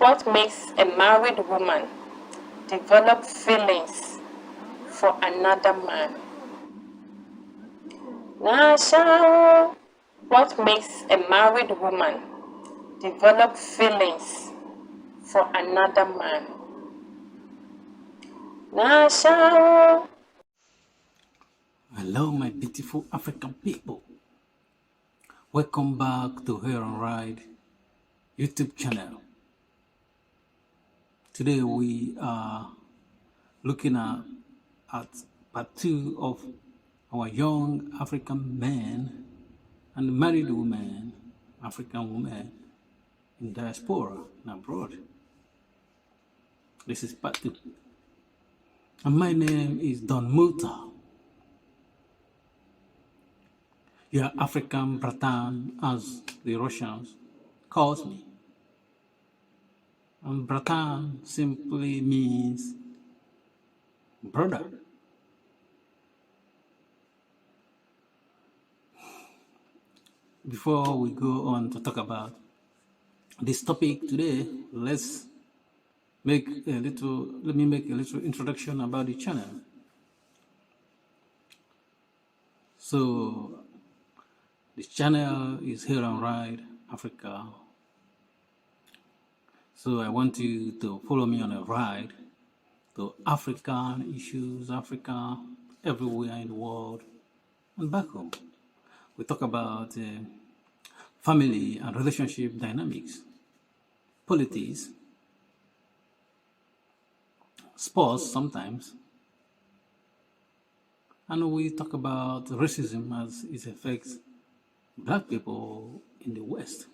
What makes a married woman develop feelings for another man? Nasha, what makes a married woman develop feelings for another man? Nasha. Hello, my beautiful African people. Welcome back to Here and Ride YouTube channel. Today we are looking at part 2 of our young African men and married women, African women in diaspora and abroad. This is part 2. And my name is Don Muta. Your African Bratan, as the Russians calls me. And Bratan simply means brother. Before we go on to talk about this topic today, let me make a little introduction about the channel. So this channel is Here and Ride Africa. So I want you to follow me on a ride to African issues, Africa, everywhere in the world, and back home. We talk about family and relationship dynamics, politics, sports sometimes, and we talk about racism as it affects black people in the West.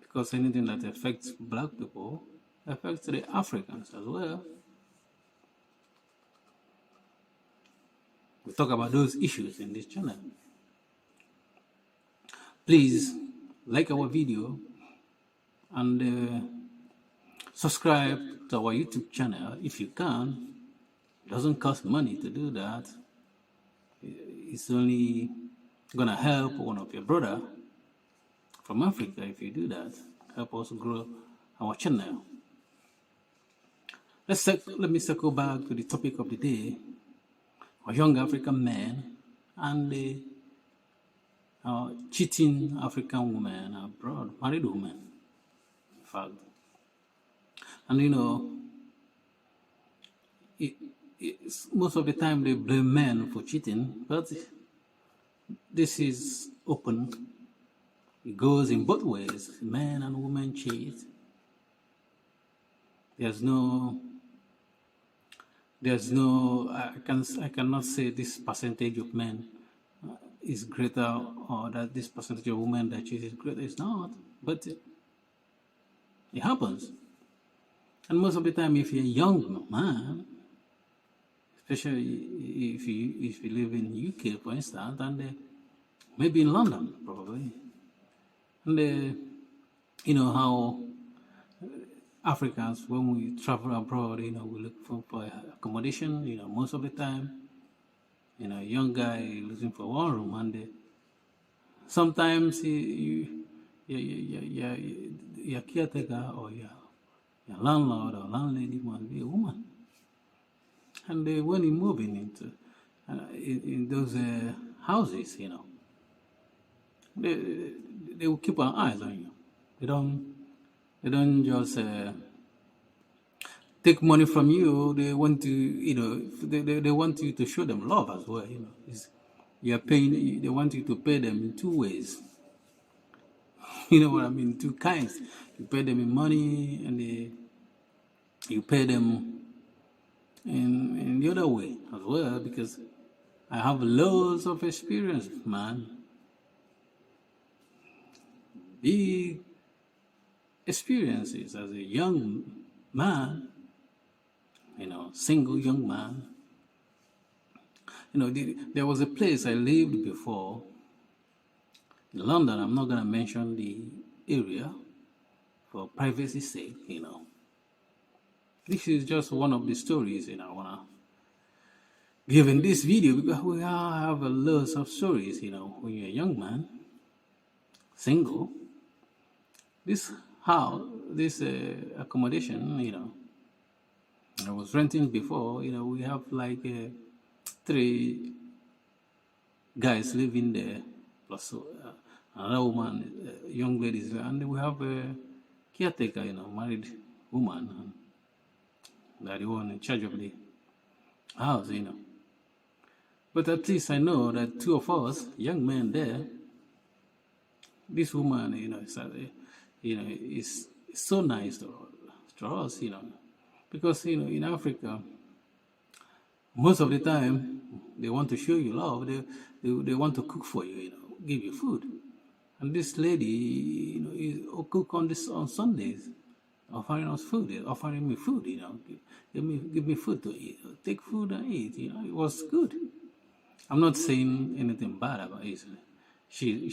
Because anything that affects black people affects the Africans as well. We talk about those issues in this channel. Please like our video and subscribe to our YouTube channel if you can. It doesn't cost money to do that. It's only gonna help one of your brother from Africa if you do that. Help us grow our channel. Let me circle back to the topic of the day: our young African men and the cheating African women abroad, married women, in fact. And you know, most of the time they blame men for cheating, but this is open. It goes in both ways. Men and women cheat. There's no. I cannot say this percentage of men is greater or that this percentage of women that cheat is greater. It's not, but it happens. And most of the time, if you're a young man, especially if you live in UK, for instance, and maybe in London, probably, and you know how Africans, when we travel abroad, you know, we look for accommodation. You know, most of the time, you know, a young guy looking for one room, and sometimes your caretaker or your landlord or landlady must be a woman. And when you're moving into in those houses, you know, they will keep an eye on you. They don't just take money from you. They want to, you know, they want you to show them love as well. You know, you're paying. They want you to pay them in two ways. You know what I mean? Two kinds. You pay them in money, and you pay them in the other way as well. Because I have loads of experience, man. Big experiences as a young man, you know, single young man. You know, there was a place I lived before in London. I'm not going to mention the area for privacy's sake, you know. This is just one of the stories, you know, I want to give in this video, because we all have lots of stories, you know, when you're a young man, single. This this accommodation, I was renting before. We have like 3 guys living there, plus another woman, young ladies, and we have a caretaker, married woman, and that the one in charge of the house. But at least I know that 2 of us, young men there, this woman, is so nice to us, because in Africa, most of the time they want to show you love. They want to cook for you, give you food. And this lady, is cook on Sundays, offering us food, offering me food, give me food to eat, take food and eat. It was good. I'm not saying anything bad about it. She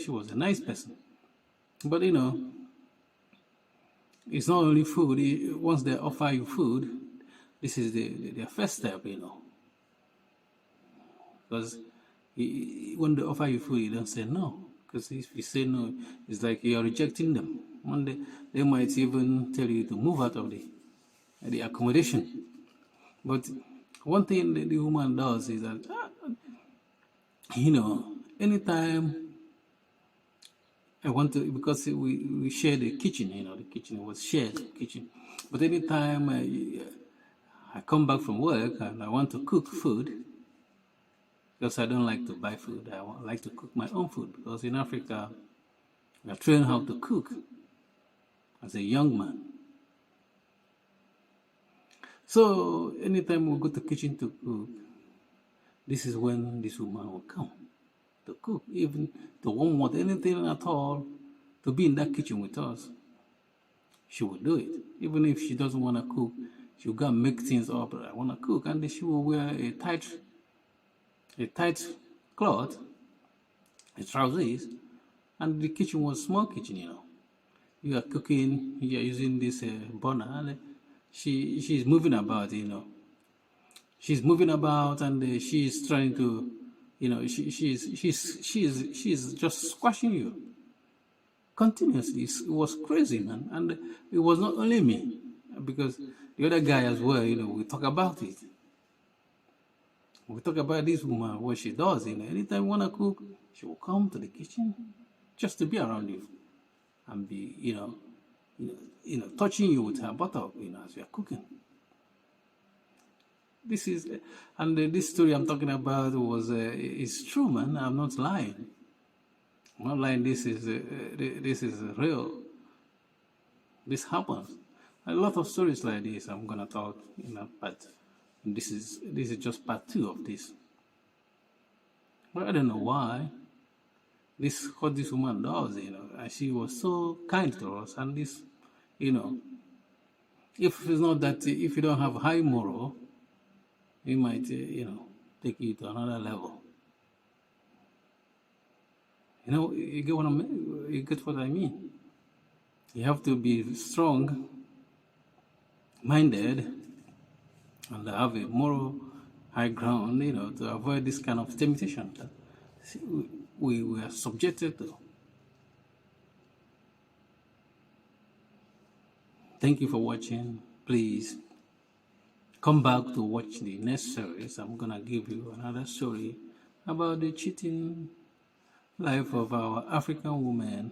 was a nice person, but it's not only food. Once they offer you food, this is their first step, because when they offer you food, you don't say no, because if you say no, it's like you're rejecting them. One day they might even tell you to move out of the accommodation. But one thing that the woman does is that, anytime I want to, because we share the kitchen, the kitchen was shared kitchen. But anytime I come back from work and I want to cook food, because I don't like to buy food, I like to cook my own food, because in Africa, we are trained how to cook as a young man. So anytime we go to the kitchen to cook, this is when this woman will come to cook, even to won't want anything at all to be in that kitchen with us. She will do it. Even if she doesn't want to cook, she'll go and make things up. I want to cook, and then she will wear a tight cloth, a trousers, and the kitchen was small kitchen. You are cooking, you are using this burner, and she's moving about, she's moving about, and she's trying to, she's just squashing you continuously. It was crazy, man. And it was not only me, because the other guy as well, we talk about it. We talk about this woman, what she does, anytime you want to cook, she will come to the kitchen just to be around you and be, touching you with her buttock, as you are cooking. This is, and this story I'm talking about is true, man. I'm not lying. I'm not lying. This is real. This happens. A lot of stories like this I'm gonna talk, but this is just part 2 of this. But I don't know why. What this woman does, and she was so kind to us, and this, if it's not that, if you don't have high moral, it might, take you to another level. You get what I mean? You get what I mean? You have to be strong-minded and have a moral high ground, to avoid this kind of temptation that we are subjected to. Thank you for watching. Please come back to watch the next series. I'm gonna give you another story about the cheating life of our African women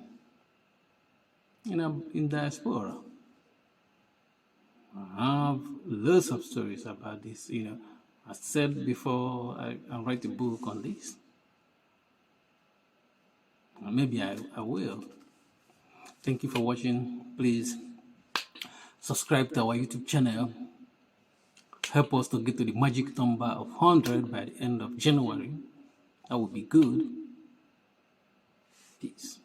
in diaspora. I have lots of stories about this. I said before, I write a book on this. Maybe I will. Thank you for watching. Please subscribe to our YouTube channel. Help us to get to the magic number of 100 by the end of January. That would be good. Peace.